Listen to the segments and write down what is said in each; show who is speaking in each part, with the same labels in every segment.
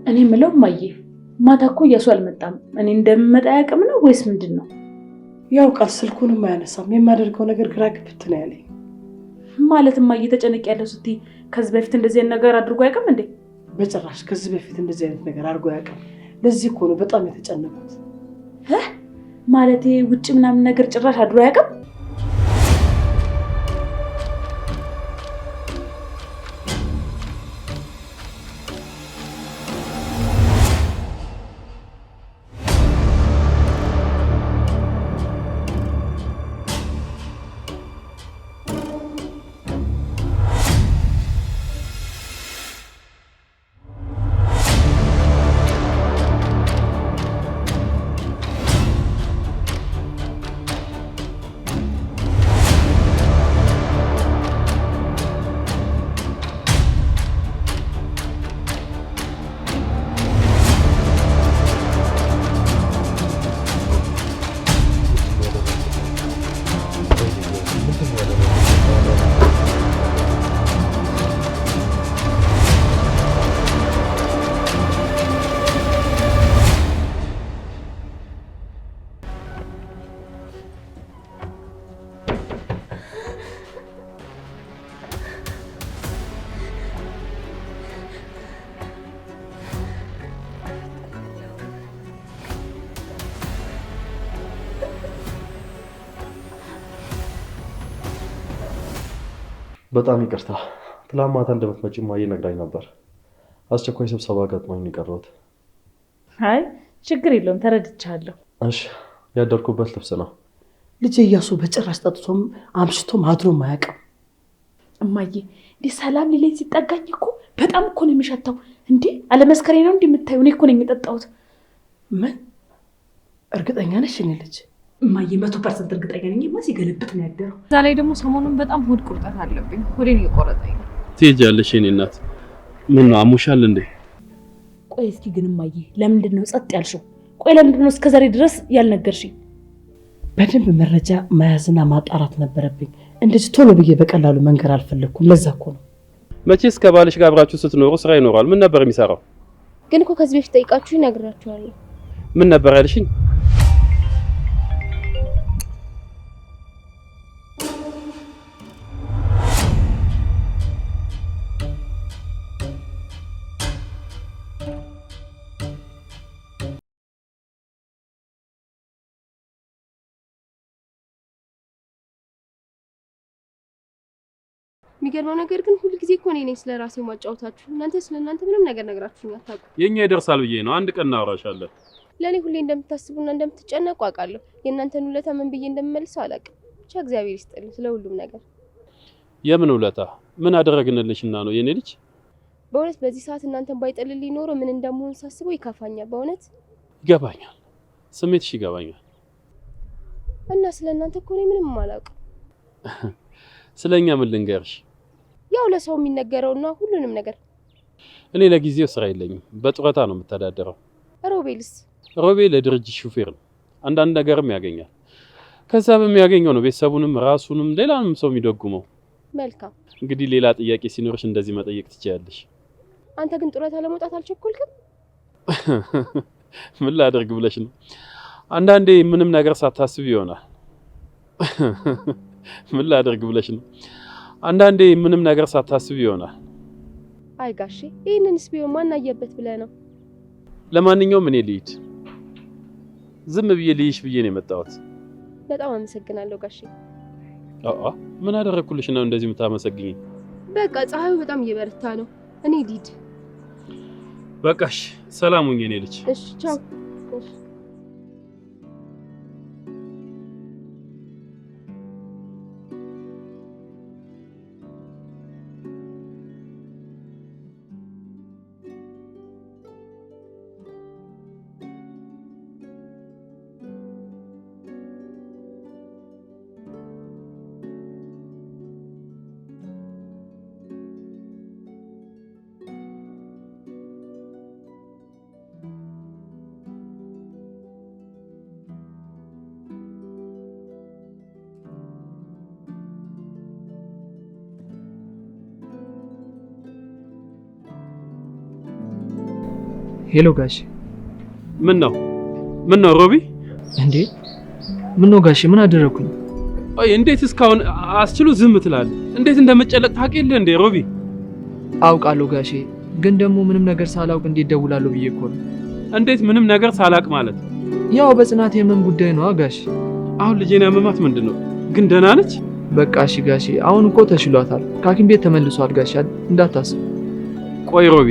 Speaker 1: እኔ ምለው ማዬ ማታ እኮ እያሱ አልመጣም። እኔ እንደምመጣ ያቅም ነው ወይስ ምንድነው?
Speaker 2: ያው ቃል ስልኩንም አያነሳም። የማደርገው ነገር ግራ ግብት ነው ያለኝ።
Speaker 1: ማለት ማዬ ተጨነቅ ያለው ስትይ ከዚህ በፊት እንደዚህ አይነት ነገር አድርጎ ያቅም እንዴ?
Speaker 2: በጭራሽ ከዚህ በፊት እንደዚህ አይነት ነገር አድርጎ ያቅም። ለዚህ እኮ ነው በጣም የተጨነቁት።
Speaker 1: ማለቴ ውጭ ምናምን ነገር ጭራሽ አድሮ ያቅም?
Speaker 3: በጣም ይቅርታ። ትላንት ማታ እንደምትመጪ ማየ ነግራኝ ነበር። አስቸኳይ ስብሰባ ገጥሞኝ ነው የቀረሁት።
Speaker 1: አይ ችግር የለውም ተረድቻለሁ።
Speaker 3: እሺ ያደርኩበት ልብስ ነው።
Speaker 2: ልጄ እያሱ በጭራሽ ጠጥቶም አምሽቶም አድሮም አያውቅም።
Speaker 1: እማዬ እንዴ ሰላም ሊለኝ ሲጠጋኝ እኮ በጣም እኮ ነው የሚሸተው። እንዴ አለመስከሬ ነው እንዴ የምታየው? እኔ እኮ ነኝ የጠጣሁት።
Speaker 2: ምን እርግጠኛ ነሽ? እኔ ልጅ
Speaker 1: እማዬ 100% እርግጠኛ ነኝ። ሲገለብጥ ነው ያደረው።
Speaker 4: እዛ ላይ ደግሞ ሰሞኑን በጣም ሆድ ቁርጠት አለብኝ። ሆዴን እየቆረጠኝ ነው።
Speaker 3: ትሄጃለሽ የኔ እናት? ምን ነው አሙሻል እንዴ?
Speaker 1: ቆይ እስኪ ግን እማዬ ለምንድን ነው ጸጥ ያልሽው? ቆይ ለምንድን ነው እስከዛሬ ድረስ ያልነገርሽኝ?
Speaker 2: በደንብ መረጃ መያዝና ማጣራት ነበረብኝ። እንደዚህ ቶሎ ብዬ በቀላሉ መንገር አልፈለኩም። ለዛ እኮ ነው።
Speaker 3: መቼስ ከባልሽ ጋር አብራችሁ ስትኖሩ ስራ ይኖራል። ምን ነበር የሚሰራው?
Speaker 5: ግን እኮ ከዚህ በፊት ጠይቃችሁ ይነግራችኋለሁ።
Speaker 3: ምን ነበር ያልሽኝ?
Speaker 5: የሚገርመው ነገር ግን ሁሉ ጊዜ እኮ እኔ ነኝ ስለራሴ ማጫወታችሁ። እናንተ ስለናንተ ምንም ነገር ነግራችሁኝ አታውቁም።
Speaker 3: የኛ ይደርሳል ብዬ ነው። አንድ ቀን እናወራሻለን።
Speaker 5: ለኔ ሁሌ እንደምታስቡና እንደምትጨነቁ አውቃለሁ። የእናንተን ውለታ ምን ብዬ እንደምመልሰው አላውቅም። ብቻ እግዚአብሔር ይስጥልኝ ስለ ሁሉም ነገር።
Speaker 3: የምን ውለታ? ምን አደረግንልሽና ነው የኔ ልጅ?
Speaker 5: በእውነት በዚህ ሰዓት እናንተን ባይጠልልኝ ኖሮ ምን እንደምሆን ሳስበው ይከፋኛል። በእውነት
Speaker 3: ይገባኛል፣ ስሜትሽ ይገባኛል።
Speaker 5: እና ስለናንተ እኮ እኔ ምንም አላውቅም።
Speaker 3: ስለኛ ምን ልንገርሽ?
Speaker 5: ያው ለሰው የሚነገረውና ሁሉንም ነገር።
Speaker 3: እኔ ለጊዜው ስራ የለኝም፣ በጡረታ ነው የምተዳደረው።
Speaker 5: ሮቤልስ?
Speaker 3: ሮቤል ለድርጅት ሹፌር ነው። አንዳንድ ነገርም ያገኛል። ከዛ በሚያገኘው ነው ቤተሰቡንም ራሱንም ሌላንም ሰው የሚደጉመው።
Speaker 5: መልካም።
Speaker 3: እንግዲህ ሌላ ጥያቄ ሲኖርሽ እንደዚህ መጠየቅ ትችያለሽ።
Speaker 5: አንተ ግን ጡረታ ለመውጣት አልቸኮልክም?
Speaker 3: ምን ላደርግ ብለሽ ነው? አንዳንዴ ምንም ነገር ሳታስብ ይሆናል። ምን ላደርግ ብለሽ ነው? አንዳንዴ ምንም ነገር ሳታስብ ይሆናል።
Speaker 5: አይ ጋሼ ይሄንንስ ቢሆን ማን አየበት ብለህ ነው?
Speaker 3: ለማንኛውም እኔ ልሂድ። ዝም ብዬ ልይሽ ብዬ ነው የመጣሁት።
Speaker 5: በጣም አመሰግናለሁ ጋሼ።
Speaker 3: ምን አደረኩልሽ ነው እንደዚህ የምታመሰግኝ?
Speaker 5: በቃ ፀሐዩ በጣም እየበረታ ነው። እኔ ልሂድ።
Speaker 3: በቃሽ፣ ሰላም ሁኚ የኔ ልጅ።
Speaker 5: እሺ ቻው።
Speaker 6: ሄሎ ጋሼ።
Speaker 3: ምን ነው ሮቢ?
Speaker 6: እንዴ ምን ነው ጋሼ? ምን አደረኩኝ?
Speaker 3: አይ እንዴት እስካሁን አስችሉ ዝም ትላለህ? እንዴት እንደመጨለቅ ታውቂልህ እንዴ ሮቢ?
Speaker 6: አውቃለሁ ጋሼ፣ ግን ደግሞ ምንም ነገር ሳላውቅ እንዴት ደውላለሁ ብዬ እኮ ነው።
Speaker 3: እንዴት ምንም ነገር ሳላቅ ማለት?
Speaker 6: ያው በጽናት የህመም ጉዳይ ነው ጋሼ።
Speaker 3: አሁን ልጄን ያመማት ምንድነው? ግን ደህና ነች?
Speaker 6: በቃ እሺ ጋሼ፣ አሁን እኮ ተሽሏታል። ከሐኪም ቤት ተመልሷል ጋሼ፣ እንዳታስብ።
Speaker 3: ቆይ ሮቢ፣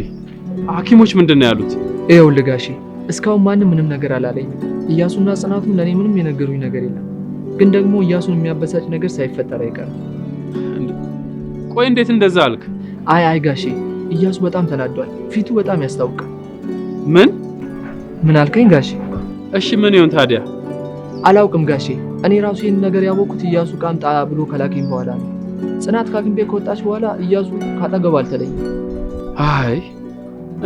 Speaker 3: ሐኪሞች ምንድነው ያሉት?
Speaker 6: ይኸውልህ ጋሼ፣ እስካሁን ማንም ምንም ነገር አላለኝም። እያሱና ጽናቱም ለኔ ምንም የነገሩኝ ነገር የለም። ግን ደግሞ እያሱን የሚያበሳጭ ነገር ሳይፈጠር አይቀርም።
Speaker 3: ቆይ እንዴት እንደዛ አልክ?
Speaker 6: አይ ጋሼ፣ እያሱ በጣም ተናዷል። ፊቱ በጣም ያስታውቃል።
Speaker 3: ምን
Speaker 6: አልከኝ ጋሼ?
Speaker 3: እሺ ምን ይሁን ታዲያ?
Speaker 6: አላውቅም ጋሼ። እኔ ራሱ ይህን ነገር ያወቅኩት እያሱ ቃምጣ ብሎ ከላከኝ በኋላ ነው። ጽናት ከሐኪም ቤት ከወጣች በኋላ እያሱ ካጠገቡ አልተለየም።
Speaker 3: አይ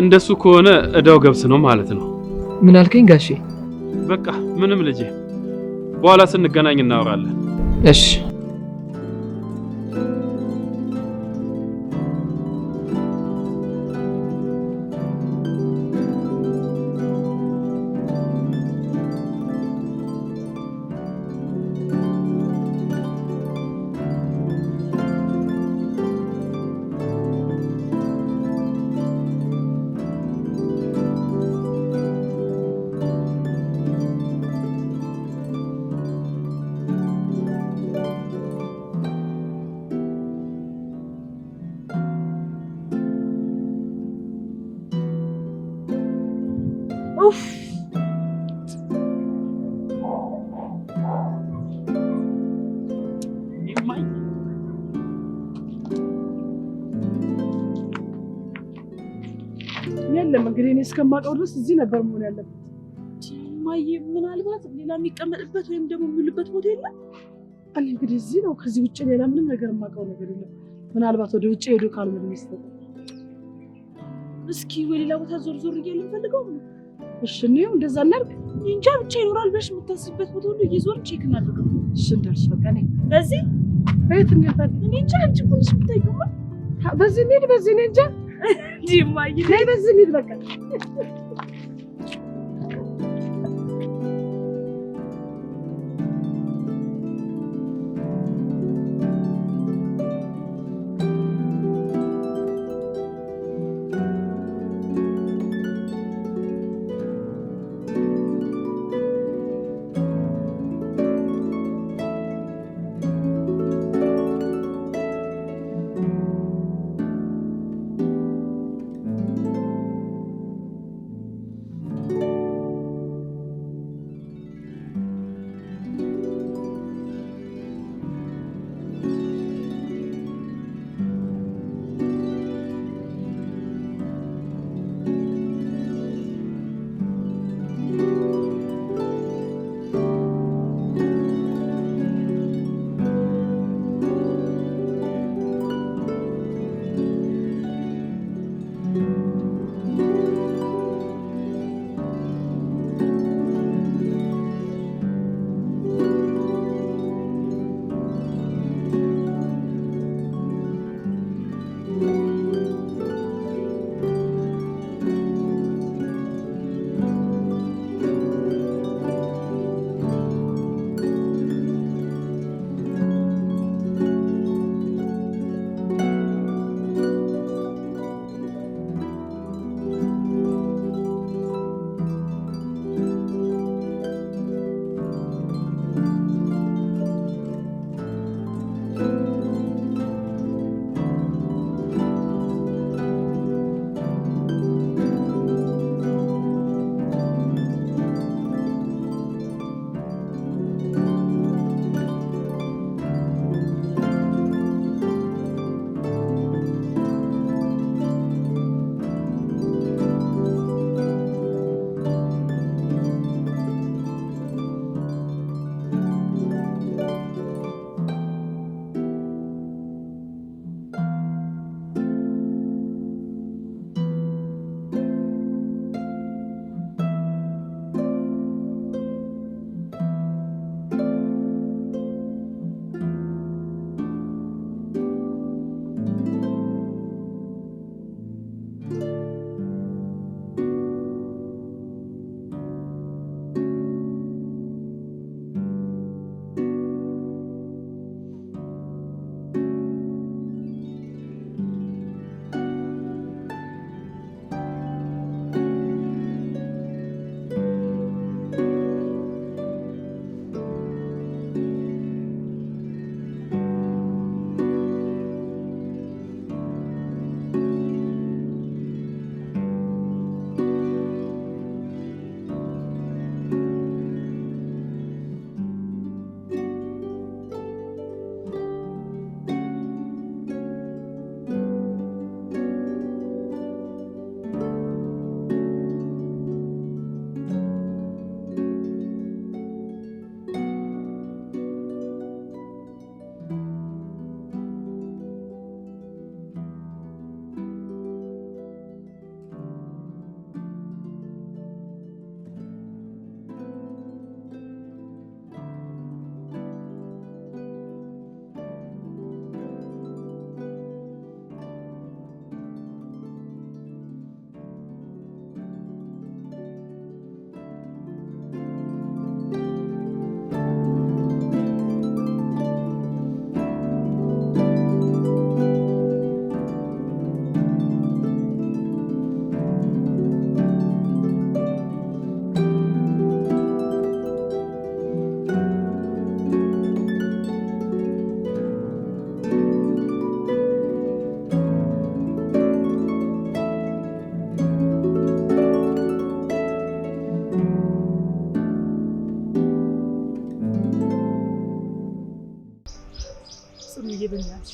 Speaker 3: እንደሱ ከሆነ እዳው ገብስ ነው ማለት ነው።
Speaker 6: ምን አልከኝ ጋሼ?
Speaker 3: በቃ ምንም ልጄ፣ በኋላ ስንገናኝ እናወራለን።
Speaker 6: እሺ።
Speaker 2: የለም እንግዲህ እኔ እስከማውቀው ድረስ እዚህ ነበር መሆን ያለበት። ማየ ምናልባት ሌላ የሚቀመጥበት ወይም ደግሞ የሚውልበት ቦታ የለም። እኔ እንግዲህ እዚህ ነው። ከዚህ ውጭ ሌላ ምንም ነገር የማውቀው ነገር የለም። ምናልባት ወደ ውጭ ሄዶ ካልሆነ ሚስተር እስኪ ወይ ሌላ ቦታ ዞር ዞር እያልን ፈልገው ነው። እሺ ነው እንደዛ እናድርግ። እንጃ ብቻ ይኖራል ብለሽ የምታስቢበት ቦታ ሁሉ እየዞር ቼክ እናድርገው። እሺ እንዳልሽ በቃ ነኝ። በዚህ ቤት እንገባለን። እኔ እንጃ አንቺ ሁሉሽ ብታይቁማ በዚህ እንሂድ፣ በዚህ እኔ እንጃ ዲማይ ነይ በዚህ እንሂድ በቃ።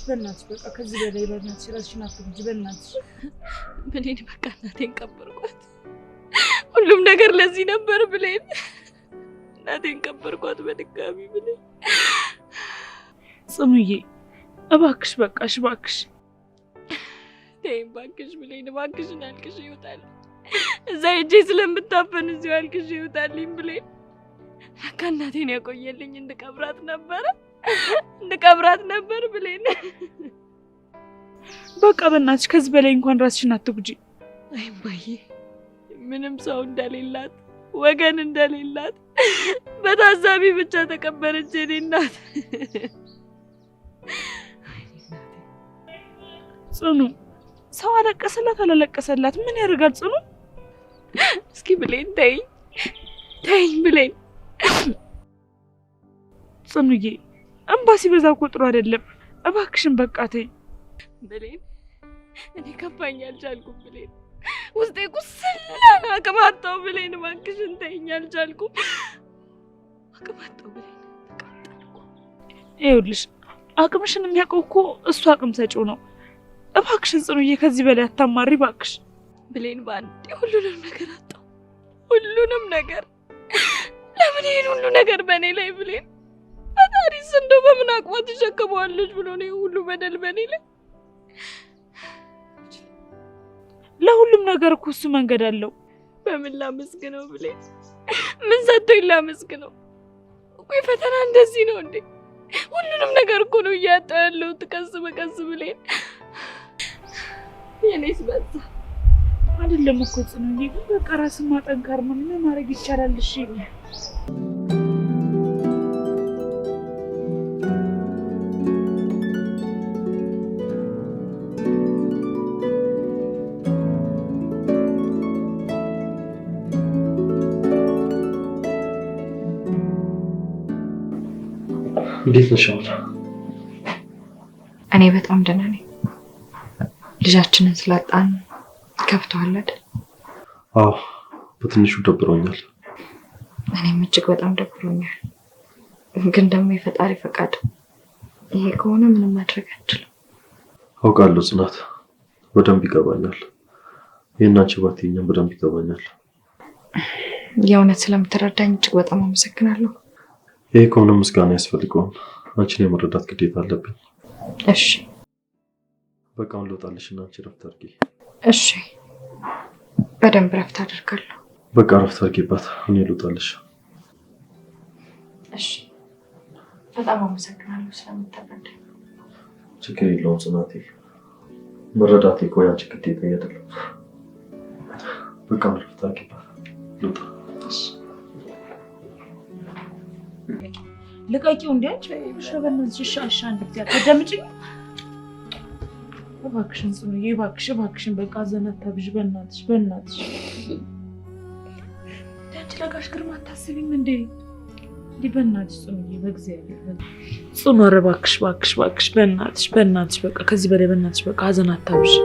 Speaker 2: በእናትሽ በቃ ከዚህ በላይ በእናትሽ ራስሽን አትጉጂ በእናትሽ።
Speaker 4: ብሌን በቃ እናቴን ቀበርኳት። ሁሉም ነገር ለዚህ ነበር ብሌን። እናቴን ቀበርኳት በድጋሚ ብሌን።
Speaker 2: ጽኑዬ እባክሽ በቃሽ እባክሽ።
Speaker 4: ተይኝ እባክሽ ብሌን፣ እባክሽን አልቅሽ ይወጣል። እዛ ሄጄ ስለምታፈን እዚሁ አልቅሽ ይወጣልኝ ብሌን። በቃ እናቴን ያቆየልኝ እንድቀብራት ነበር ብሌን።
Speaker 2: በቃ በእናትሽ ከዚህ በላይ እንኳን ራስሽን አትጉጂ።
Speaker 4: አይ እማዬ፣ ምንም ሰው እንደሌላት ወገን እንደሌላት በታዛቢ ብቻ ተቀበረች የኔ እናት።
Speaker 2: ጽኑ ሰው አለቀሰላት አላለቀሰላት ምን ያደርጋል? ጽኑ
Speaker 4: እስኪ ብሌን ተይኝ ብሌን።
Speaker 2: ጽኑዬ እንባ ሲበዛ እኮ ጥሩ አይደለም። እባክሽን በቃ ተይኝ
Speaker 4: ብሌን። እኔ ከፋኝ አልቻልኩም ብሌን። ውስጤ ቁስላን አቅም አጣሁ ብሌን። እባክሽን ተይኝ አልቻልኩም። አቅም አጣሁ ብሌን።
Speaker 2: ይኸውልሽ አቅምሽን የሚያውቀው እኮ እሱ አቅም ሰጪው ነው። እባክሽን ጽኑዬ ከዚህ በላይ አታማሪ እባክሽ።
Speaker 4: ብሌን በአንዴ ሁሉንም ነገር አጣሁ። ሁሉንም ነገር። ለምን ይሄን ሁሉ ነገር በእኔ ላይ ብሌን? ፈጣሪስ እንደው በምን አቅሟ ትሸከመዋለች ብሎ ነው ሁሉ በደል በእኔ ላይ?
Speaker 2: ለሁሉም ነገር እኮ እሱ መንገድ አለው።
Speaker 4: በምን ላመስግነው ብሌን? ምን ሰጥቶኝ ላመስግነው? ቆይ ፈተና እንደዚህ ነው እንዴ? ሁሉንም ነገር እኮ ነው እያጣሁ ያለሁት ቀስ በቀስ ብሌን። የኔስ በዛ
Speaker 2: አይደለም እኮ ጽኑዬ፣ ግን በቃ ራስን ማጠንከር ነው። ምን ማድረግ ይቻላል? እሺ
Speaker 3: እንዴት ነሽ?
Speaker 4: እኔ በጣም ደህና ነኝ። ልጃችንን ስላጣን ከፍቶሃል አይደል?
Speaker 3: አዎ፣ በትንሹ ደብሮኛል።
Speaker 4: እኔም እጅግ በጣም ደብሮኛል። ግን ደግሞ የፈጣሪ ፈቃድ ይሄ ከሆነ ምንም ማድረግ አንችልም።
Speaker 3: አውቃለሁ ጽናት፣ በደንብ ይገባኛል። የእናንቺ ባትይኝም በደንብ ይገባኛል።
Speaker 4: የእውነት ስለምትረዳኝ እጅግ በጣም አመሰግናለሁ።
Speaker 3: ይሄ ከሆነ ምስጋና ያስፈልገውም። አንቺን የመረዳት ግዴታ አለብኝ።
Speaker 4: እሺ
Speaker 3: በቃ አሁን ልወጣልሽና አንቺ ረፍት አድርጊ።
Speaker 4: እሺ በደንብ ረፍት አደርጋለሁ።
Speaker 3: በቃ ረፍት አድርጊባት፣ እኔ ልወጣልሽ።
Speaker 4: እሺ በጣም አመሰግናለሁ ስለምትረዳኝ።
Speaker 3: ችግር የለውም ጽናቴ፣ መረዳቴ እኮ ያንቺ ግዴታ አይደለም። በቃ ረፍት አድርጊባት፣ ልውጣ።
Speaker 4: እሺ
Speaker 2: ልቀቂው እንዴ አንቺ በእናትሽ ሻሻ እንድትያ ተደምጪኝ እባክሽን ጽኑዬ፣ እባክሽን በቃ ዘነታብሽ በእናትሽ አንቺ ለጋሽ ግርማ አታስቢም እንዴ? በእናትሽ ጽኑዬ፣ በእግዚአብሔር ጽኑ፣ ኧረ እባክሽ በእናትሽ በቃ ከዚህ በላይ በእናትሽ በቃ ዘነታብሽ።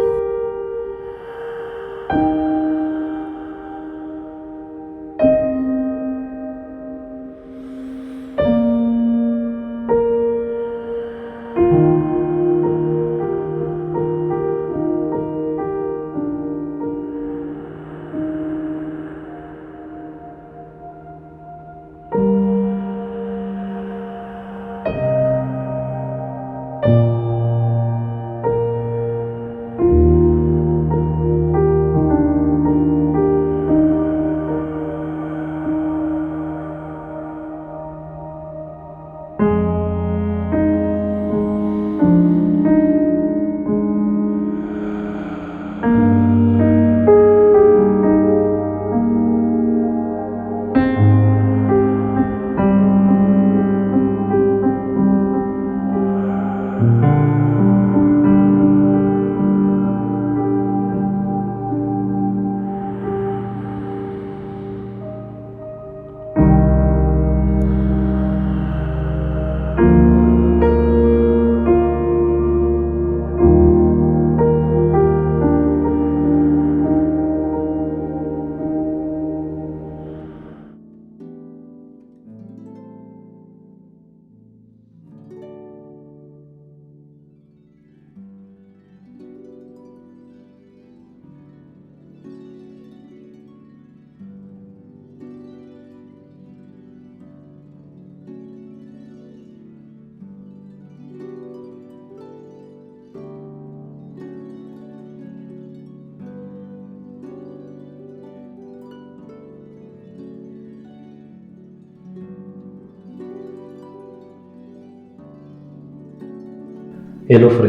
Speaker 7: ሄሎ ፍሬ።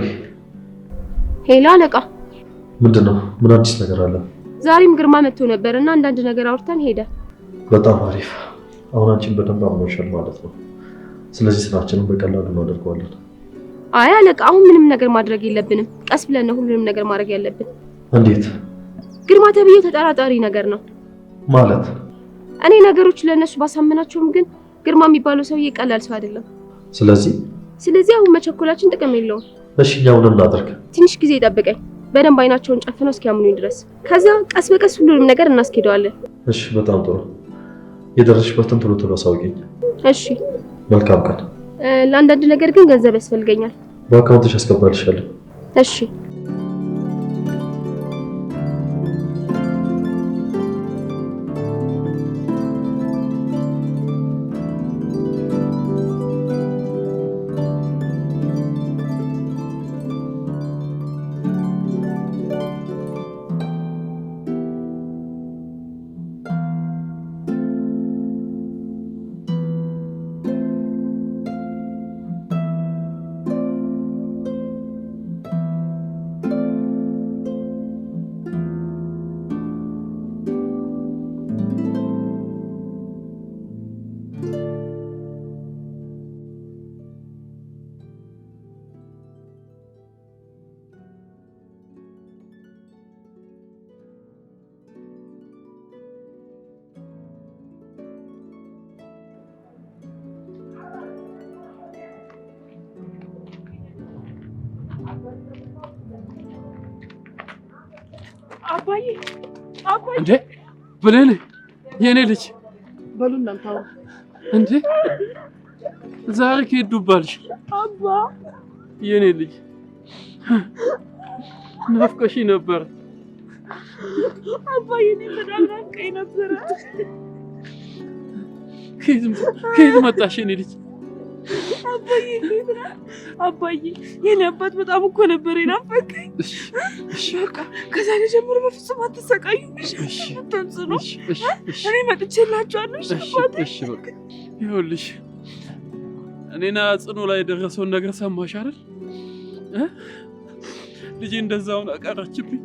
Speaker 5: ሄሎ አለቃ።
Speaker 7: ምንድነው? ምን አዲስ ነገር አለ?
Speaker 5: ዛሬም ግርማ መጥቶ ነበርና አንዳንድ ነገር አውርተን ሄደ።
Speaker 7: በጣም አሪፍ። አሁን አንቺን በደንብ አምኖሻል ማለት ነው። ስለዚህ ስራችንን በቀላሉ እናደርገዋለን።
Speaker 5: አይ አለቃ፣ አሁን ምንም ነገር ማድረግ የለብንም። ቀስ ብለን ነው ሁሉንም ነገር ማድረግ ያለብን።
Speaker 7: እንዴት?
Speaker 5: ግርማ ተብዬው ተጠራጣሪ ነገር ነው
Speaker 7: ማለት?
Speaker 5: እኔ ነገሮች ለነሱ ባሳመናቸውም ግን ግርማ የሚባለው ሰውዬ ቀላል ሰው አይደለም። ስለዚህ አሁን መቸኮላችን ጥቅም የለውም።
Speaker 7: እሺ እኛው ምን እናደርግ?
Speaker 5: ትንሽ ጊዜ ጠብቀኝ፣ በደንብ አይናቸውን ጨፍነው እስኪያምኑኝ ድረስ። ከዛ ቀስ በቀስ ሁሉንም ነገር እናስኬደዋለን።
Speaker 7: እሺ በጣም ጥሩ። የደረስሽበትን ቶሎ ቶሎ አሳውቂኝ።
Speaker 5: እሺ
Speaker 7: መልካም ቀን።
Speaker 5: ለአንዳንድ ነገር ግን ገንዘብ ያስፈልገኛል።
Speaker 7: በአካውንትሽ አስገባልሻለሁ።
Speaker 5: እሺ
Speaker 2: አባዬ
Speaker 3: እንዴ ብሌን፣ የኔ ልጅ
Speaker 2: በሉ እናንተ አውሩ።
Speaker 3: እንዴ ዛሬ ከሄድ ዱባልሽ?
Speaker 2: አባ
Speaker 3: የኔ ልጅ ናፍቀሽ ነበር።
Speaker 2: አባዬ እኔ በጣም ናፍቀኝ ነበር።
Speaker 3: ከየት መጣሽ የኔ ልጅ?
Speaker 2: አባዬ እንዴት ነህ? አባዬ የኔ አባት በጣም እኮ ነበር የናፈቀኝ። እሺ በቃ ከዛሬ ጀምሮ በፍጹም አትሰቃዩም። እሺ አታንጽኑ። እኔ መጥቼላችኋለሁ። እሺ አባቴ።
Speaker 3: እሺ በቃ ይኸውልሽ፣ እኔና ጽኑ ላይ የደረሰውን ነገር ሰማሽ አይደል? ልጄ እንደዛውን አቀረችብኝ፣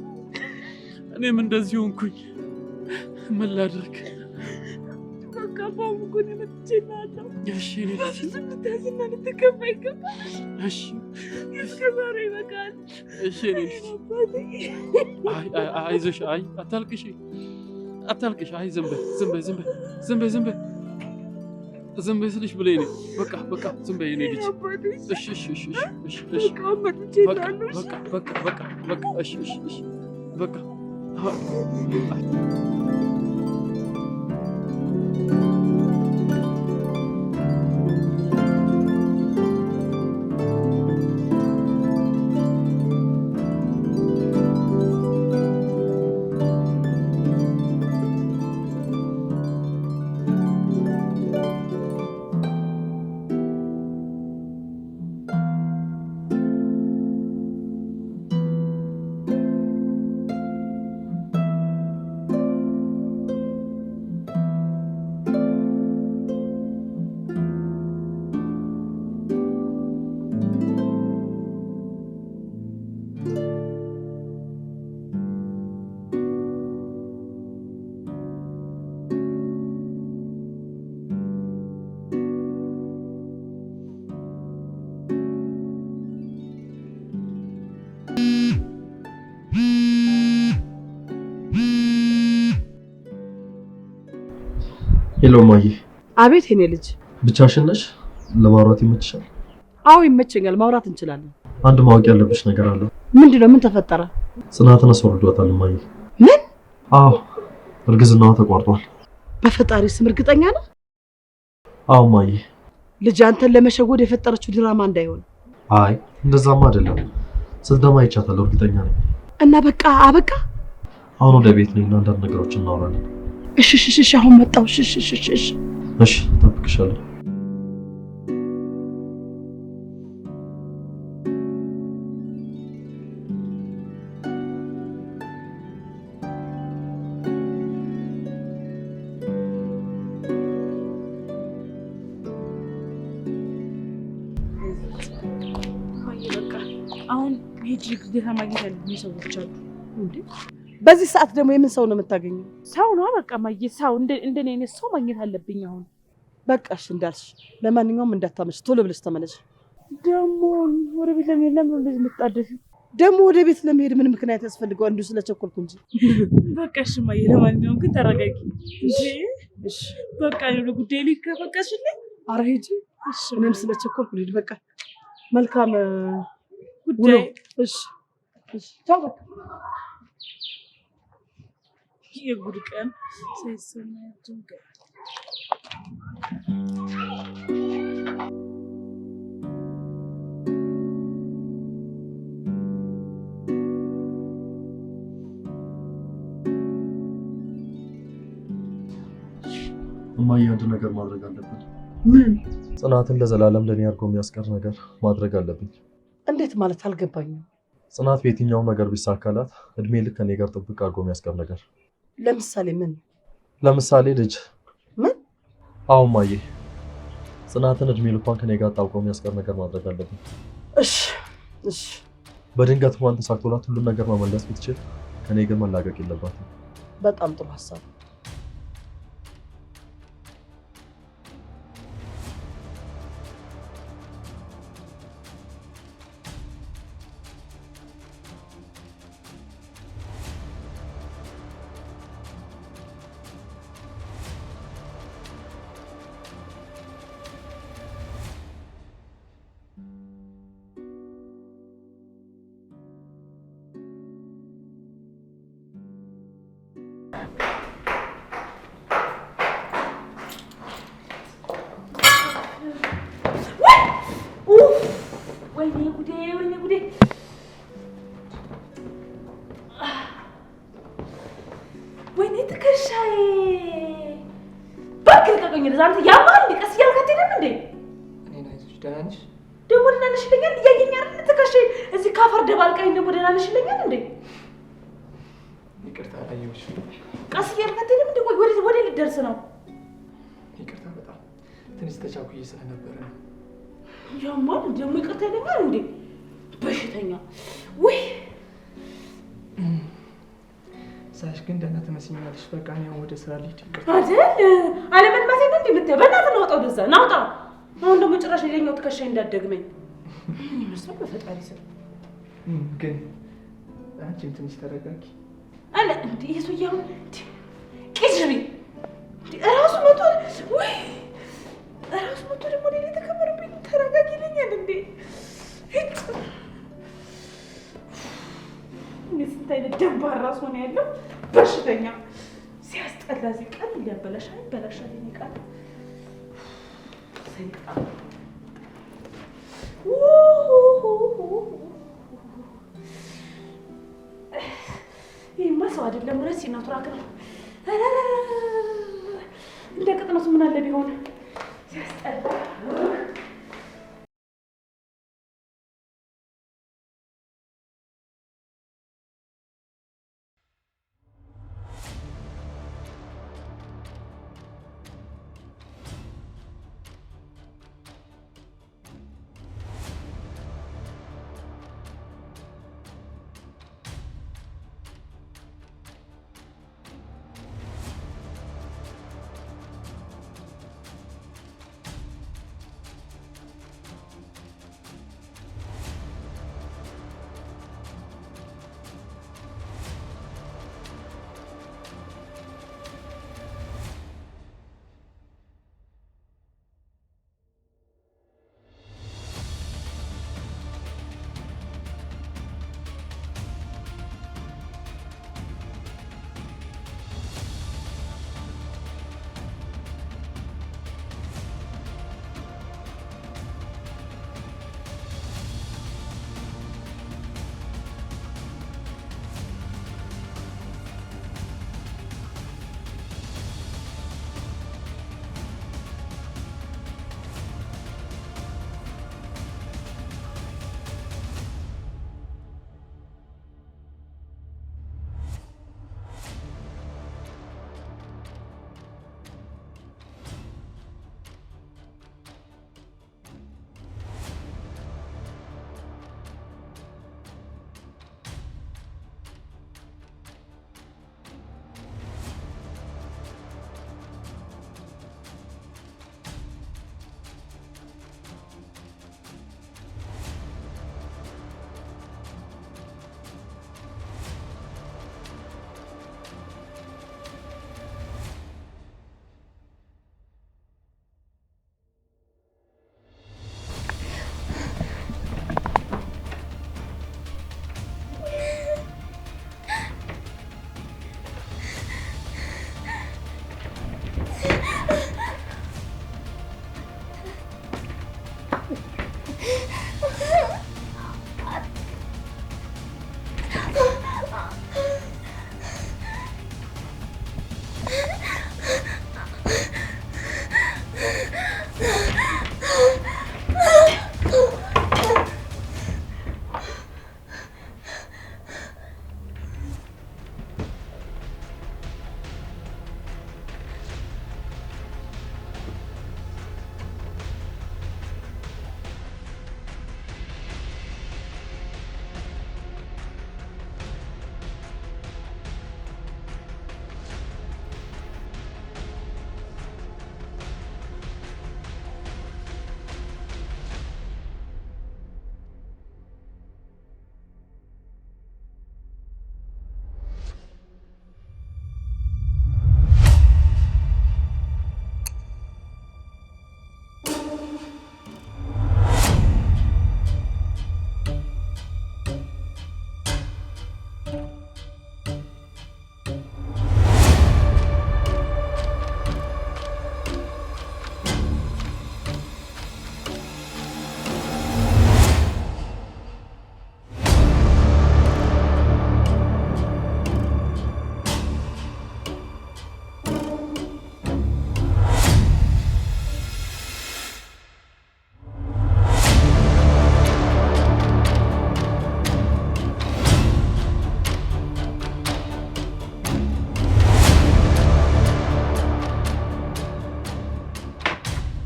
Speaker 3: እኔም እንደዚሁ ሆንኩኝ። ምን ላድርግ?
Speaker 2: በቃ አባም እኮ ነው መጥቼላለሁ።
Speaker 3: እሺ እኔ
Speaker 2: በፍጹም ልታዝና ልትከፋ ይገባል።
Speaker 3: እሺ
Speaker 2: እስከዛሬ ይበቃል።
Speaker 3: እሺ እኔ አይዞሽ፣ አይ አታልቅሽ፣ አታልቅሽ። አይ ዝም በይ ዝም በይ ዝም በይ ዝም በይ ዝም በይ ዝም በይ ስልሽ ብለኝ ነው። በቃ ዝም በይ የኔ ልጅ። እሺ እሺ እሺ እሺ እሺ በቃ እሺ እሺ በቃ
Speaker 7: ሄሎ ማዬ።
Speaker 2: አቤት የኔ ልጅ።
Speaker 7: ብቻሽን ነሽ? ለማውራት ይመችሻል?
Speaker 2: አዎ ይመቸኛል፣ ማውራት እንችላለን።
Speaker 7: አንድ ማወቅ ያለብሽ ነገር አለ።
Speaker 2: ምንድነው? ምን ተፈጠረ?
Speaker 7: ጽናትን አስወርዷታል ማዬ።
Speaker 2: ምን?
Speaker 7: አዎ እርግዝናዋ ተቋርጧል።
Speaker 2: በፈጣሪ ስም እርግጠኛ ነህ?
Speaker 7: አዎ ማዬ።
Speaker 2: ልጅ አንተን ለመሸወድ የፈጠረችው ድራማ እንዳይሆን።
Speaker 7: አይ እንደዛማ አይደለም። ስትደማ አይቻታለሁ፣ እርግጠኛ ነኝ።
Speaker 2: እና በቃ አበቃ።
Speaker 7: አሁን ወደ ቤት ነኝ፣ አንዳንድ ነገሮችን እናወራለን።
Speaker 2: እሺ አሁን መጣሁ። እሺ
Speaker 7: እጠብቅሻለሁ።
Speaker 2: ሂጂ ግዴታ ማግኘት ያለብኝ ሰዎች አሉ። እንዴ በዚህ ሰዓት ደግሞ የምን ሰው ነው የምታገኘው?
Speaker 1: ሰው ነው በቃ እማዬ፣ ሰው እንደኔ አይነት ሰው ማግኘት አለብኝ አሁን።
Speaker 2: በቃ እሺ እንዳልሽ። ለማንኛውም እንዳታመሽ፣ ቶሎ ብለሽ ተመለሽ።
Speaker 1: ደግሞ ወደ ቤት ለመሄድ ለምን እንደዚህ የምትጣደፊው?
Speaker 2: ደግሞ ወደ ቤት ለመሄድ ምን ምክንያት ያስፈልገዋል? እንዲሁ ስለቸኮልኩ እንጂ።
Speaker 1: በቃ እሺ እማዬ፣ ለማንኛውም ግን ተረጋጊ።
Speaker 2: እሺ
Speaker 1: በቃ ነው ጉዳይ ላይ ከፈቀድሽልኝ።
Speaker 2: ኧረ ሂጂ። እሺ እኔም ስለቸኮልኩ ልሂድ። በቃ መልካም
Speaker 1: ጉዳይ።
Speaker 2: እሺ እሺ ቻው። በቃ
Speaker 1: የጉድ ቀን ሳይሰማ ያድርገን።
Speaker 7: እማዬ አንድ ነገር ማድረግ አለብን።
Speaker 2: ምን?
Speaker 7: ጽናትን ለዘላለም ለኔ አድርጎ የሚያስቀር ነገር ማድረግ አለብኝ።
Speaker 2: እንዴት ማለት? አልገባኝም።
Speaker 7: ጽናት በየትኛውም ነገር ቢሳካላት እድሜ ልክ ከኔ ጋር ጥብቅ አድርጎ የሚያስቀር ነገር።
Speaker 2: ለምሳሌ ምን?
Speaker 7: ለምሳሌ ልጅ።
Speaker 2: ምን?
Speaker 7: አዎ እማዬ፣ ጽናትን እድሜ ልኳን ከኔ ጋር ጣብቆ የሚያስቀር ነገር ማድረግ አለብኝ።
Speaker 2: እሺ እሺ።
Speaker 7: በድንገት እንኳን ተሳክቶላት ሁሉን ነገር መመለስ ብትችል ከኔ ግን መላቀቅ የለባትም።
Speaker 2: በጣም ጥሩ ሀሳብ።
Speaker 1: ወይኔ ጉዴ፣ ወይኔ ጉዴ! ወይኔ ትከሻዬ! እባክህ ልቀቀኝ! አንተ ያማል። ቀስ እያልክ አትሄድም እንዴ?
Speaker 6: እኔን አይዞሽ፣ ደህና ነሽ?
Speaker 1: ደግሞ ደህና ነሽ ይለኛል። እያየኝ አይደል? ትከሻዬ እዚህ ካፈር ደባልቃኝ ደግሞ ደህና ነሽ ይለኛል እንዴ?
Speaker 6: ይቅርታ አላየሁሽም።
Speaker 1: ቀስ እያልክ አትሄድም እንዴ? ወደ ልትደርስ ነው?
Speaker 6: ይቅርታ፣ በጣም ትንሽ ተቻኩዬ ስለነበረ ነው።
Speaker 1: ያማል። ደግሞ ይቅርታ ይለኛል እንዴ? በሽተኛ ወይ!
Speaker 6: ሳሽ ግን ደህና ትመስኛለሽ። በቃ እኔ ወደ ስራ ልሂድ። ይቅርታ
Speaker 1: አይደል? አለመልማቴ ነው እንዴ የምትይው? በእናትህ ነው ወጣው፣ ደዛ ናውጣ። አሁን ደግሞ ጭራሽ ሌላኛው ትከሻዬ እንዳትደግመኝ ይመስል። በፈጣሪ ስም
Speaker 6: ግን አንቺም ትንሽ ተረጋጊ።
Speaker 1: አለ እንዴ የሱያው ቂዝቢ እራሱ መቶ ወይ እራሱ መቶ ደግሞ ሌላ ተከበረብኝ። ተረጋጊ ይለኛል እንዴ? ስንት አይነት ደባል ራሱ ነው ያለው። በሽተኛ ሲያስጠላ። እዚህ ቀን ሊያበላሽ አይበላሻል። እኔ ቃል ሰይጣን ይሄማ ሰው አይደለም። እውነት ሲናቱራክ ነው። እንደ ቅጥነቱ ምን አለ ቢሆን ሲያስጠላ።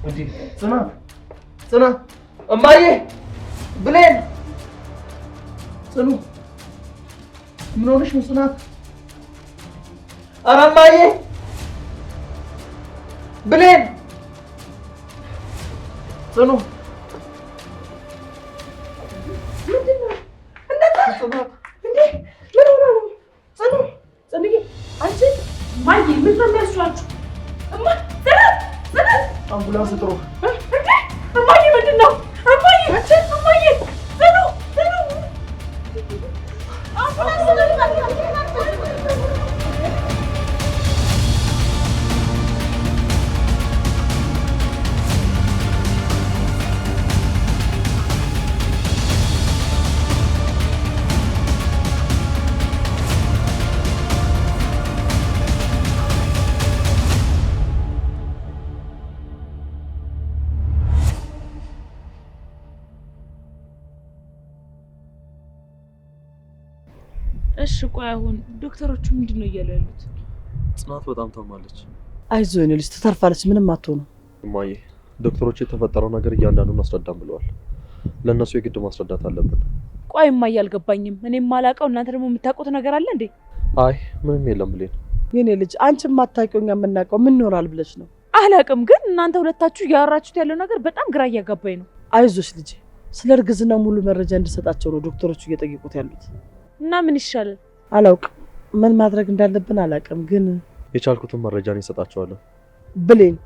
Speaker 6: እንዴ ጽናት እማዬ ብሌን ጽኑ ምን ሆነሽ ነው ጽናት? ኧረ እማዬ ብሌን ጽኑ
Speaker 2: ምንድን ነው ጽናት እንዴ ምን ሆነ ነው ጽኑዬ አንቺ እማዬ ምን ነው የሚያስሯችሁ? እማ ጽናት
Speaker 6: አምቡላንስ ጥሩ
Speaker 2: እማዬ ምንድን ነው እማዬ እማዬ ጽኑ
Speaker 1: እሺ ቆይ አሁን ዶክተሮቹ ምንድነው እያሉ ያሉት?
Speaker 7: ጽናት በጣም ታማለች።
Speaker 2: አይዞህ የኔ ልጅ ትተርፋለች፣ ምንም አትሆንም።
Speaker 7: እማዬ ዶክተሮች የተፈጠረው ነገር እያንዳንዱን አስረዳም ብለዋል። ለእነሱ የግድ ማስረዳት አለብን።
Speaker 1: ቆይ እማዬ አልገባኝም። እኔም ማላውቀው እናንተ ደግሞ የምታውቁት ነገር አለ እንዴ?
Speaker 7: አይ ምንም የለም ብሌን።
Speaker 2: የኔ ልጅ አንቺ የማታውቂው እኛ የምናውቀው ምን ይኖራል ብለሽ ነው?
Speaker 1: አላውቅም፣ ግን እናንተ ሁለታችሁ እያወራችሁት ያለው ነገር በጣም ግራ እያጋባኝ ነው።
Speaker 2: አይዞሽ ልጄ፣ ስለ እርግዝናው ሙሉ መረጃ እንድሰጣቸው ነው ዶክተሮቹ እየጠየቁት ያሉት።
Speaker 1: እና ምን ይሻላል?
Speaker 2: አላውቅም፣ ምን ማድረግ እንዳለብን አላውቅም፣ ግን
Speaker 7: የቻልኩትን መረጃ እኔ እሰጣቸዋለሁ።
Speaker 2: ብሌን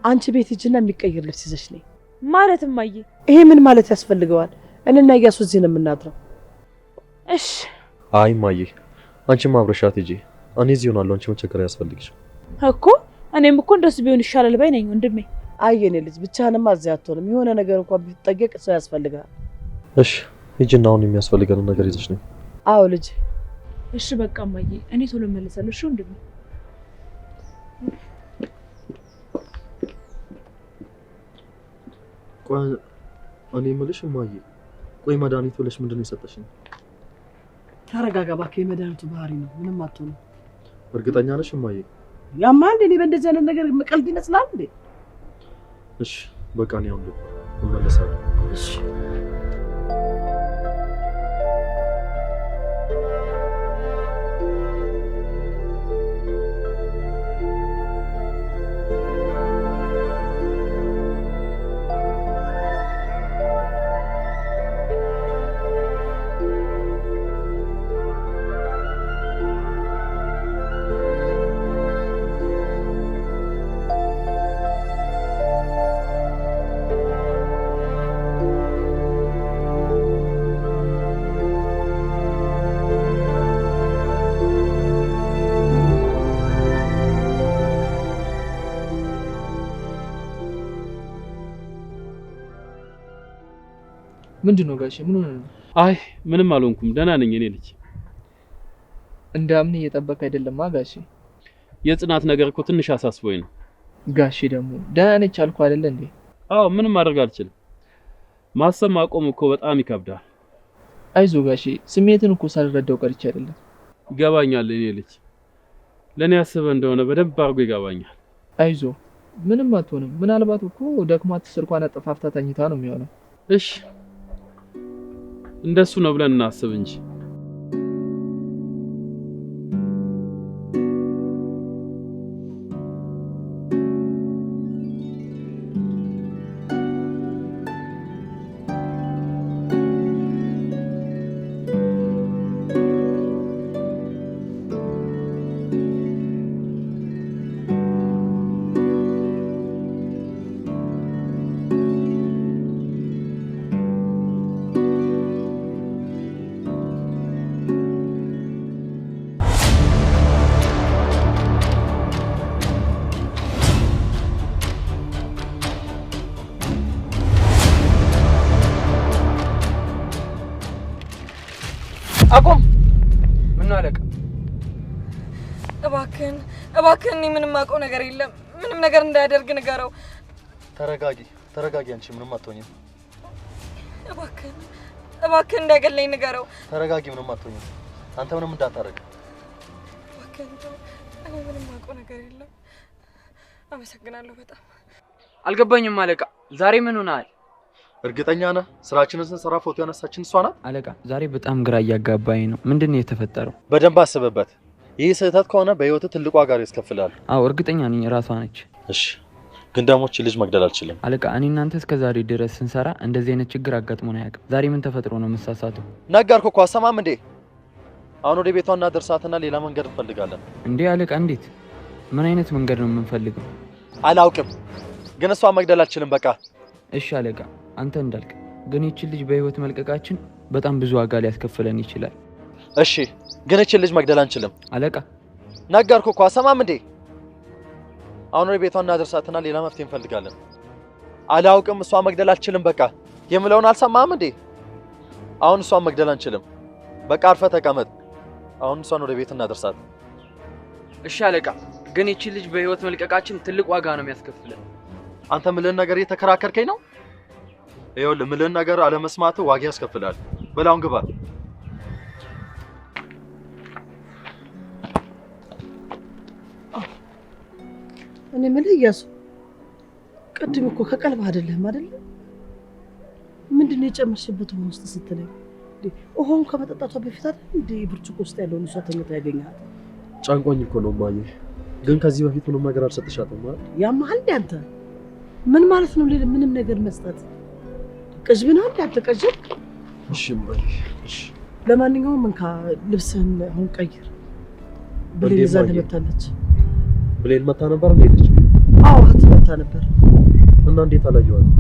Speaker 2: አንቺ ቤት ሂጂና የሚቀይር ልብስ ይዘሽ ነይ።
Speaker 1: ማለት እማዬ
Speaker 2: ይሄ ምን ማለት ያስፈልገዋል? እኔና እያሱ እዚህ ነው የምናድረው።
Speaker 1: እሺ።
Speaker 7: አይ እማዬ አንቺም አብረሻት ሂጂ። እኔ እዚህ ሆናለሁ። አንቺ መቸገር አያስፈልግሽም
Speaker 1: እኮ። እኔም እኮ እንደሱ ቢሆን ይሻላል ባይ ነኝ ወንድሜ።
Speaker 2: አይ የኔ ልጅ ብቻህንማ እዚህ አትሆንም። የሆነ ነገር እንኳን ቢጠየቅ ሰው ያስፈልጋል።
Speaker 7: እሺ ሂጂና አሁን የሚያስፈልገንን ነገር ይዘሽ ነይ።
Speaker 2: አዎ ልጅ።
Speaker 1: እሺ በቃ እማዬ እኔ ቶሎ እመለሳለሁ። እሺ ወንድሜ።
Speaker 7: ቆይ እኔ የምልሽ እማዬ፣ ቆይ መድኃኒት ብለሽ ምንድን ነው የሰጠሽኝ?
Speaker 2: ተረጋጋ እባክህ፣ የመድኃኒቱ ባህሪ ነው፣ ምንም አትሆንም።
Speaker 7: እርግጠኛ ነሽ እማዬ?
Speaker 2: ያማ እንዴ እኔ በእንደዚህ አይነት ነገር ቀልድ ይመስላል እንዴ?
Speaker 7: እሺ በቃ እኔ አሁን እመለሳለሁ።
Speaker 2: እሺ
Speaker 6: ምንድነው ጋሼ? ምን ሆነ ነው?
Speaker 3: አይ ምንም አልሆንኩም፣ ደህና ነኝ። እኔ ልጅ
Speaker 6: እንዳምን እየጠበቅ አይደለም ጋሼ?
Speaker 3: የጽናት ነገር እኮ ትንሽ አሳስቦኝ ነው።
Speaker 6: ጋሼ ደግሞ ደህና ነች አልኩ አይደል እንዴ?
Speaker 3: አዎ ምንም ማድረግ አልችልም። ማሰብ ማቆም እኮ በጣም ይከብዳል።
Speaker 6: አይዞ ጋሼ፣ ስሜትን እኮ ሳልረዳው ቀርቼ አይደለም።
Speaker 3: ይገባኛል። እኔ ልጅ ለኔ ያስበህ እንደሆነ በደንብ አድርጎ ይገባኛል።
Speaker 6: አይዞ ምንም አትሆንም። ምናልባት እኮ ደክሟት ስልኳን አጠፋፍታ ተኝታ ነው የሚሆነው።
Speaker 3: እሺ እንደሱ ነው ብለን እናስብ እንጂ።
Speaker 6: አቆም! ምን አለቀ?
Speaker 4: እባክህን እኔ ምንም አውቀው ነገር የለም። ምንም ነገር እንዳያደርግ ንገረው።
Speaker 7: ተረጋጊ። አንቺ ምንም አትሆኝም።
Speaker 4: እባክህን እንዳይገለኝ ንገረው።
Speaker 7: ተረጋጊ፣ ምንም አትሆኝም። አንተ ምንም እንዳታረግ።
Speaker 4: እባክህን እኔ ምንም አውቀው ነገር የለም። አመሰግናለሁ በጣም።
Speaker 8: አልገባኝም አለቃ። ዛሬ ምን ሆነሃል?
Speaker 7: እርግጠኛ ነህ ስራችንን ስንሰራ ፎቶ ያነሳችን እሷ ናት?
Speaker 8: አለቃ ዛሬ በጣም ግራ እያጋባኝ ነው። ምንድነው የተፈጠረው?
Speaker 7: በደንብ አስብበት። ይህ ስህተት ከሆነ በህይወት ትልቅ ዋጋ ያስከፍላል።
Speaker 8: አዎ እርግጠኛ ነኝ ራሷ ነች።
Speaker 7: እሺ ግን ደግሞ እቺ ልጅ መግደል አልችልም።
Speaker 8: አለቃ እኔ እናንተ እስከ ዛሬ ድረስ ስንሰራ እንደዚህ አይነት ችግር አጋጥሞን አያውቅም። ዛሬ ምን ተፈጥሮ ነው የምሳሳተው?
Speaker 7: ነገርኩህ እኮ አሰማም እንዴ? አሁን ወደ ቤቷ እናደርሳትና ሌላ መንገድ እንፈልጋለን።
Speaker 8: እንዴ አለቃ እንዴት? ምን አይነት መንገድ ነው የምንፈልገው?
Speaker 7: አላውቅም ግን እሷ መግደል አልችልም በቃ።
Speaker 8: እሺ አለቃ አንተ እንዳልክ። ግን ይህችን ልጅ በህይወት መልቀቃችን በጣም ብዙ ዋጋ ሊያስከፍለን ይችላል።
Speaker 7: እሺ ግን ይህችን ልጅ መግደል አንችልም
Speaker 8: አለቃ።
Speaker 7: ነገርኩህ እኮ አሰማም እንዴ? አሁን ወደ ቤቷ እናደርሳትና ሌላ መፍትሄ እንፈልጋለን። አላውቅም እሷ መግደል አልችልም በቃ። የምለውን አልሰማህም እንዴ? አሁን እሷን መግደል አንችልም በቃ። አርፈህ ተቀመጥ። አሁን እሷን ወደ ቤት እናደርሳት።
Speaker 8: እሺ አለቃ። ግን ይህችን ልጅ በህይወት መልቀቃችን ትልቅ ዋጋ ነው የሚያስከፍለን።
Speaker 7: አንተ ምልህን ነገር እየተከራከርከኝ ነው? ይኸውልህ ምልህን ነገር አለመስማት ዋጋ ያስከፍላል። በላውን ግባ።
Speaker 2: እኔ የምልህ እያሱ ቅድም እኮ ከቀልብ አይደለም አይደል? ምንድን ነው የጨመርሽበት ውሃ ውስጥ ስትለኝ? ውሃውን ከመጠጣቷ በፊት አይደል እንዴ ብርጭቆ ውስጥ ያለውን እሷ ተኝታ ያገኛል?
Speaker 7: ጫንቆኝ እኮ ነው ማየ። ግን ከዚህ በፊት ምንም ነገር አልሰጥሻትም ማለት
Speaker 2: ያማል እንዴ አንተ? ምን ማለት ነው ምንም ነገር መስጠት? ቅጅብ ነው እንዴ አንተ ቅጅብ?
Speaker 7: እሺ ማየ እሺ።
Speaker 2: ለማንኛውም እንካ ልብስህን አሁን ቀይር። ብሌን ይዛ መታለች።
Speaker 7: ብሌን መታ ነበር እንዴ?
Speaker 2: አዎ መታ ነበር።
Speaker 7: እና እንዴት አላየኋትም?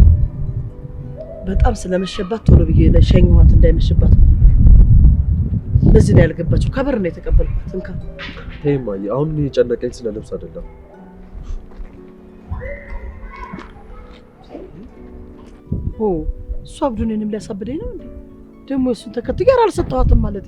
Speaker 2: በጣም ስለመሸባት ቶሎ ብዬ ለሸኝዋት እንዳይመሽባት። ለዚህ ነው ያልገባችው። ከበር ነው የተቀበልኳት። እንካ
Speaker 7: ተይ ማየ፣ አሁን የጨነቀኝ ስለ ልብስ አይደለም።
Speaker 2: እሱ አብዱኔንም ሊያሳብደኝ ነው እንዴ? ደግሞ እሱን ተከትዬ አልሰጠኋትም ማለቴ።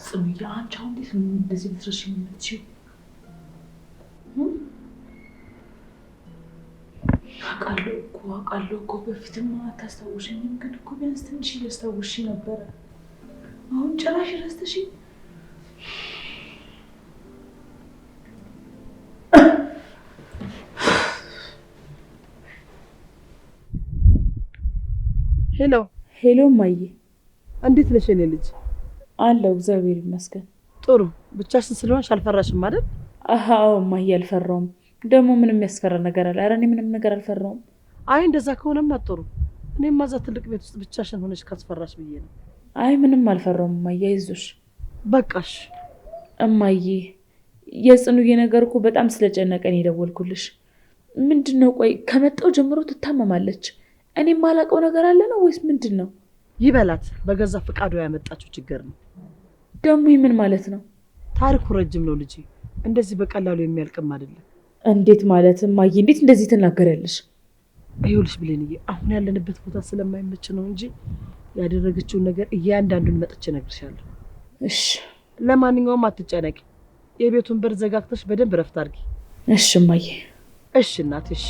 Speaker 2: ጽኑዬ አንቺ አሁን እንዴት ነው እንደዚህ ልትረሺ የምትችይው? አውቃለሁ እኮ በፊትም አታስታውሽኝም፣ ግን እኮ ቢያንስ ትንሽ እያስታውሽ ነበረ። አሁን ጭራሽ ረስተሽ። ሄሎ እማዬ፣ እንዴት ነሽ የኔ ልጅ?
Speaker 9: አለው እግዚአብሔር ይመስገን።
Speaker 2: ጥሩ። ብቻሽን ስለሆንሽ አልፈራሽም አይደል?
Speaker 9: አዎ እማዬ አልፈራውም። ደግሞ ምንም ያስፈራ ነገር አለ? ኧረ እኔ ምንም ነገር አልፈራውም።
Speaker 2: አይ እንደዛ ከሆነማ ጥሩ። እኔማ እዛ ትልቅ ቤት ውስጥ ብቻሽን ሆነሽ ካስፈራሽ ብዬ ነው።
Speaker 9: አይ ምንም አልፈራውም እማዬ፣ አይዞሽ።
Speaker 2: በቃሽ
Speaker 9: እማዬ፣ የጽኑዬ ነገር እኮ በጣም ስለጨነቀን የደወልኩልሽ። ምንድነው? ቆይ ከመጣው ጀምሮ ትታመማለች። እኔ የማላውቀው ነገር አለ ነው ወይስ ምንድን ነው?
Speaker 2: ይበላት፣ በገዛ ፈቃዷ ያመጣችው ችግር ነው።
Speaker 9: ደግሞ ምን ማለት ነው?
Speaker 2: ታሪኩ ረጅም ነው ልጄ፣ እንደዚህ በቀላሉ የሚያልቅም አይደለም።
Speaker 9: እንዴት ማለት እማዬ? እንዴት እንደዚህ ትናገሪያለሽ?
Speaker 2: ይኸውልሽ ብሌንዬ፣ አሁን ያለንበት ቦታ ስለማይመች ነው እንጂ ያደረገችውን ነገር እያንዳንዱን መጥቼ እነግርሻለሁ።
Speaker 9: እሺ።
Speaker 2: ለማንኛውም አትጨነቂ። የቤቱን በር ዘጋግተሽ በደንብ ረፍት አድርጊ።
Speaker 9: እሺ እማዬ።
Speaker 2: እሺ እናቴ፣ እሺ